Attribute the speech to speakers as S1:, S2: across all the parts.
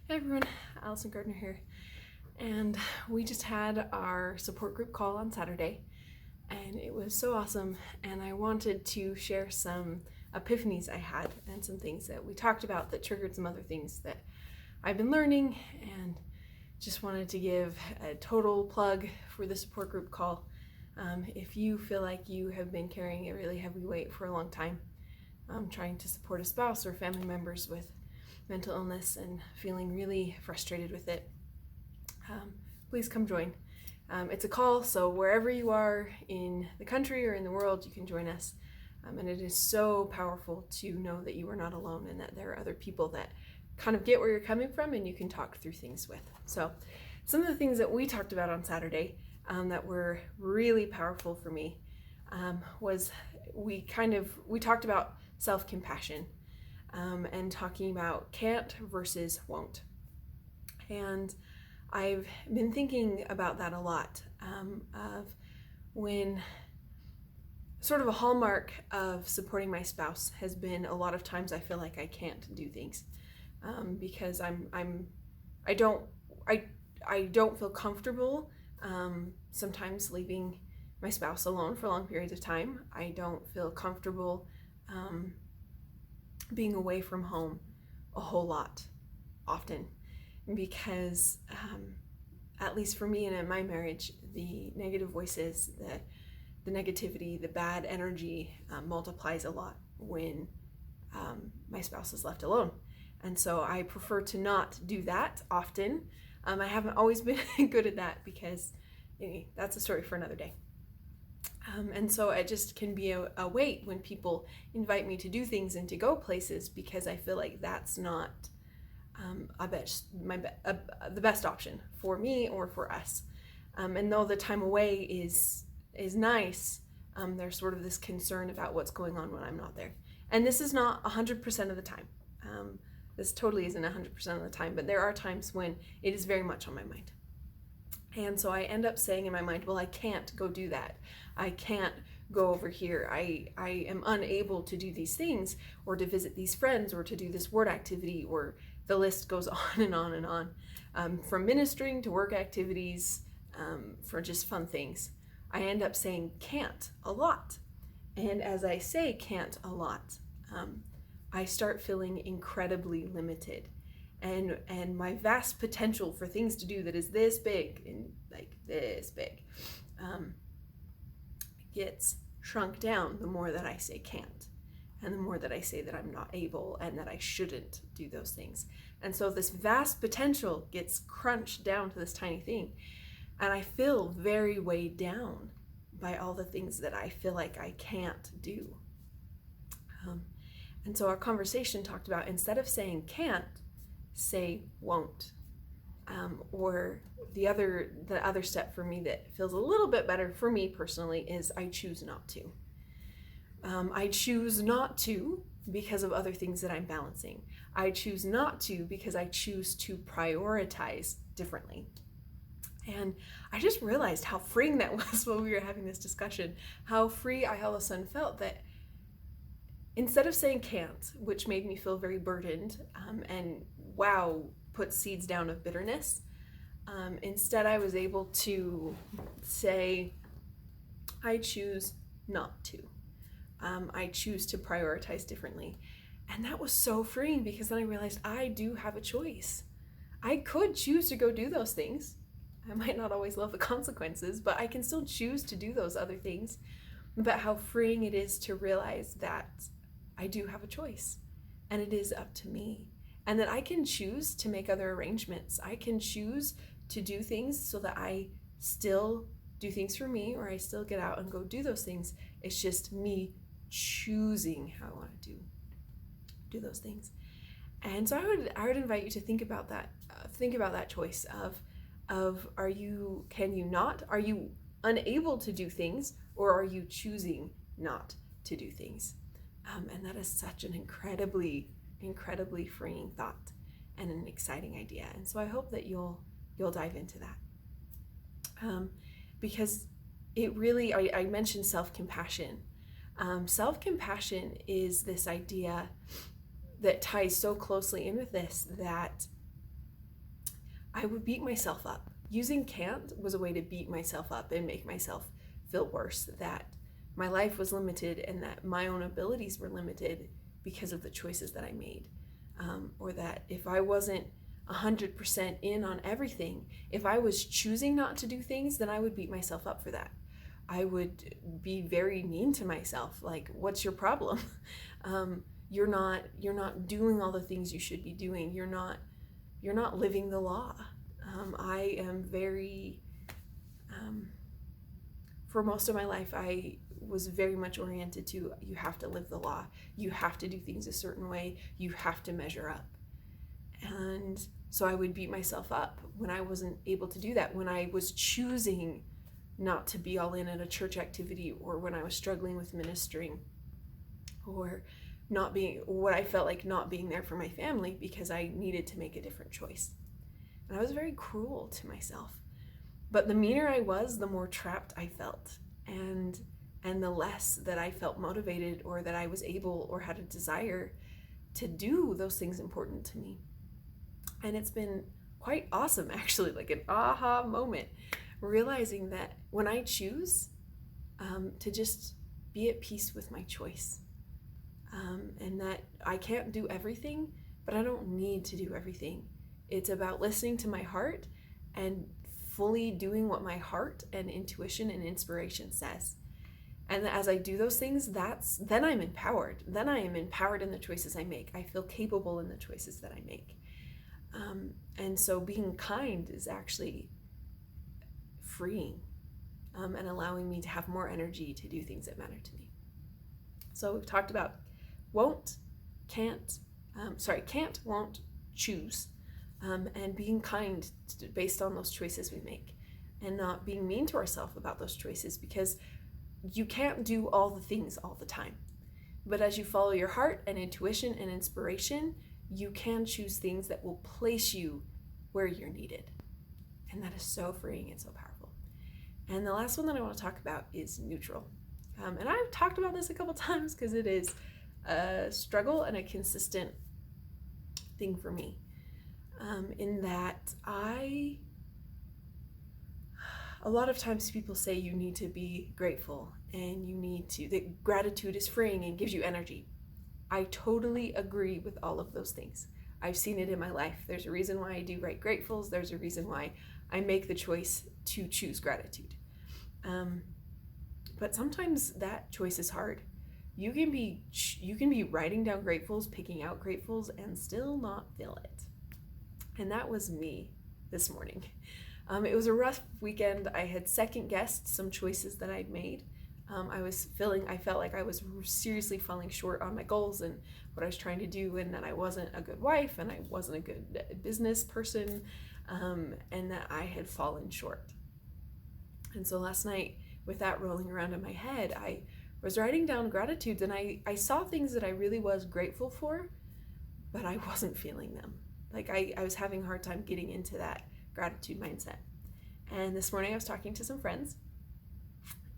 S1: Hey everyone, Allison Gardner here, and we just had our support group call on Saturday, and it was so awesome. And I wanted to share some epiphanies I had and some things that we talked about that triggered some other things that I've been learning, and just wanted to give a total plug for the support group call. If you feel like you have been carrying a really heavy weight for a long time, trying to support a spouse or family members with mental illness and feeling really frustrated with it, please come join. It's a call, so wherever you are in the country or in the world, you can join us. And it is so powerful to know that you are not alone and that there are other people that kind of get where you're coming from and you can talk through things with. So some of the things that we talked about on Saturday that were really powerful for me was we talked about self-compassion and talking about can't versus won't. And I've been thinking about that a lot, of when sort of a hallmark of supporting my spouse has been a lot of times I feel like I can't do things because I don't feel comfortable sometimes leaving my spouse alone for long periods of time. I don't feel comfortable being away from home a whole lot often because at least for me and in my marriage, the negative voices, the negativity, the bad energy multiplies a lot when my spouse is left alone. And so I prefer to not do that often. I haven't always been good at that because anyway, that's a story for another day. And so it just can be a weight when people invite me to do things and to go places because I feel like that's not the best option for me or for us. And though the time away is nice, there's sort of this concern about what's going on when I'm not there. And this is not 100% of the time. This totally isn't 100% of the time, but there are times when it is very much on my mind. And so I end up saying in my mind, well, I can't go do that. I can't go over here. I am unable to do these things or to visit these friends or to do this word activity, or the list goes on and on and on. From ministering to work activities, for just fun things. I end up saying can't a lot. And as I say can't a lot, I start feeling incredibly limited. And my vast potential for things to do that is this big and like this big gets shrunk down the more that I say can't, and the more that I say that I'm not able and that I shouldn't do those things. And so this vast potential gets crunched down to this tiny thing, and I feel very weighed down by all the things that I feel like I can't do. And so our conversation talked about, instead of saying can't, say won't. Or the other step for me that feels a little bit better for me personally is I choose not to. I choose not to because of other things that I'm balancing. I choose not to because I choose to prioritize differently. And I just realized how freeing that was while we were having this discussion, how free I all of a sudden felt that instead of saying can't, which made me feel very burdened and wow, put seeds down of bitterness, instead I was able to say, I choose not to. I choose to prioritize differently. And that was so freeing because then I realized I do have a choice. I could choose to go do those things. I might not always love the consequences, but I can still choose to do those other things. But how freeing it is to realize that I do have a choice and it is up to me, and that I can choose to make other arrangements. I can choose to do things so that I still do things for me, or I still get out and go do those things. It's just me choosing how I want to do those things. And so I would invite you to think about that. Think about that choice of are you unable to do things, or are you choosing not to do things? And that is such an incredibly freeing thought and an exciting idea. And so I hope that you'll dive into that. Because it really, I mentioned self-compassion. Self-compassion is this idea that ties so closely in with this, that I would beat myself up. Using can't was a way to beat myself up and make myself feel worse, that my life was limited and that my own abilities were limited because of the choices that I made. Or that if I wasn't 100% in on everything, if I was choosing not to do things, then I would beat myself up for that. I would be very mean to myself, like, what's your problem? You're not doing all the things you should be doing. You're not living the law. I am very, for most of my life, I was very much oriented to, you have to live the law. You have to do things a certain way. You have to measure up. And so I would beat myself up when I wasn't able to do that, when I was choosing not to be all in at a church activity, or when I was struggling with ministering, or not being what I felt like not being there for my family because I needed to make a different choice. And I was very cruel to myself. But the meaner I was, the more trapped I felt, and the less that I felt motivated, or that I was able or had a desire to do those things important to me. And it's been quite awesome, actually, like an aha moment, realizing that when I choose to just be at peace with my choice, and that I can't do everything, but I don't need to do everything. It's about listening to my heart and fully doing what my heart and intuition and inspiration says. And as I do those things, then I'm empowered. Then I am empowered in the choices I make. I feel capable in the choices that I make. And so being kind is actually freeing, and allowing me to have more energy to do things that matter to me. So we've talked about can't, won't, choose, and being kind based on those choices we make, and not being mean to ourselves about those choices, because you can't do all the things all the time. But as you follow your heart and intuition and inspiration, you can choose things that will place you where you're needed. And that is so freeing and so powerful. And the last one that I want to talk about is neutral. And I've talked about this a couple times because it is a struggle and a consistent thing for me. In that a lot of times people say you need to be grateful, and that gratitude is freeing and gives you energy. I totally agree with all of those things. I've seen it in my life. There's a reason why I do write gratefuls. There's a reason why I make the choice to choose gratitude. But sometimes that choice is hard. You can be writing down gratefuls, picking out gratefuls, and still not feel it. And that was me this morning. It was a rough weekend. I had second guessed some choices that I'd made. I felt like I was seriously falling short on my goals and what I was trying to do, and that I wasn't a good wife, and I wasn't a good business person, and that I had fallen short. And so last night, with that rolling around in my head, I was writing down gratitudes, and I saw things that I really was grateful for, but I wasn't feeling them. Like I was having a hard time getting into that gratitude mindset. And this morning I was talking to some friends,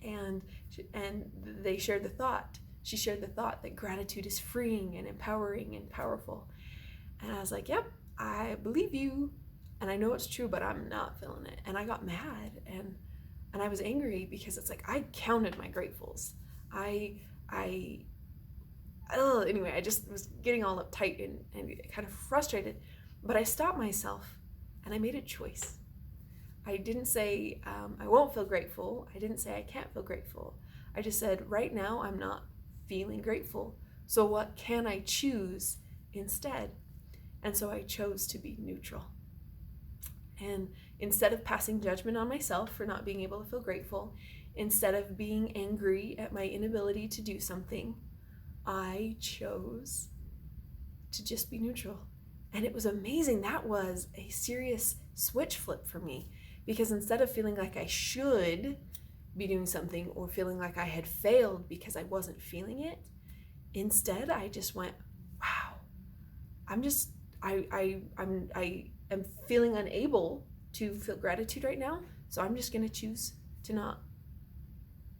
S1: and they shared the thought. She shared the thought that gratitude is freeing and empowering and powerful. And I was like, yep, I believe you. And I know it's true, but I'm not feeling it. And I got mad and I was angry because it's like I counted my gratefuls. Anyway, I just was getting all uptight and kind of frustrated. But I stopped myself and I made a choice. I didn't say I won't feel grateful. I didn't say I can't feel grateful. I just said right now I'm not feeling grateful. So what can I choose instead? And so I chose to be neutral. And instead of passing judgment on myself for not being able to feel grateful, instead of being angry at my inability to do something, I chose to just be neutral. And it was amazing. That was a serious switch flip for me, because instead of feeling like I should be doing something or feeling like I had failed because I wasn't feeling it, instead I just went, wow, I am feeling unable to feel gratitude right now. So I'm just going to choose to not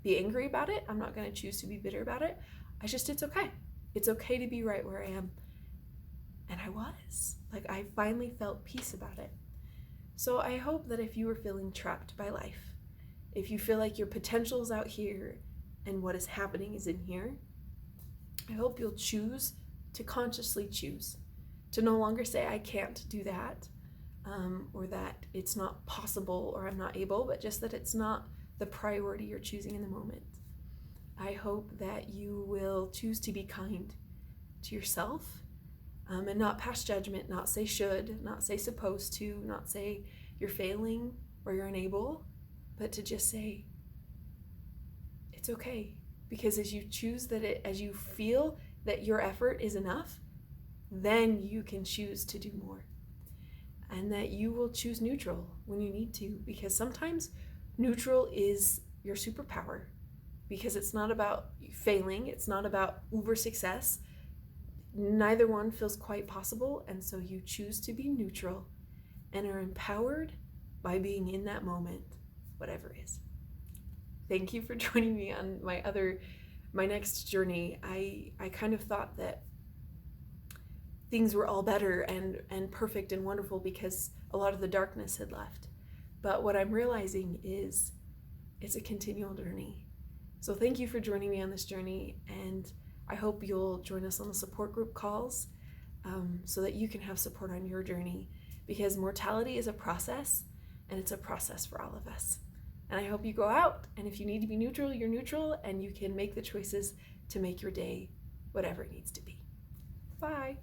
S1: be angry about it. I'm not going to choose to be bitter about it. It's okay. It's okay to be right where I am. And I was. I finally felt peace about it. So I hope that if you are feeling trapped by life, if you feel like your potential is out here and what is happening is in here, I hope you'll choose to consciously choose to no longer say, I can't do that, or that it's not possible or I'm not able, but just that it's not the priority you're choosing in the moment. I hope that you will choose to be kind to yourself, and not pass judgment, not say should, not say supposed to, not say you're failing or you're unable, but to just say, it's okay. Because as you choose that as you feel that your effort is enough, then you can choose to do more. And that you will choose neutral when you need to, because sometimes neutral is your superpower, because it's not about failing, it's not about uber success. Neither one feels quite possible, and so you choose to be neutral and are empowered by being in that moment, whatever it is. Thank you for joining me on my next journey. I kind of thought that things were all better and perfect and wonderful because a lot of the darkness had left. But what I'm realizing is it's a continual journey. So thank you for joining me on this journey, and I hope you'll join us on the support group calls, so that you can have support on your journey, because mortality is a process, and it's a process for all of us. And I hope you go out, and if you need to be neutral, you're neutral, and you can make the choices to make your day whatever it needs to be. Bye.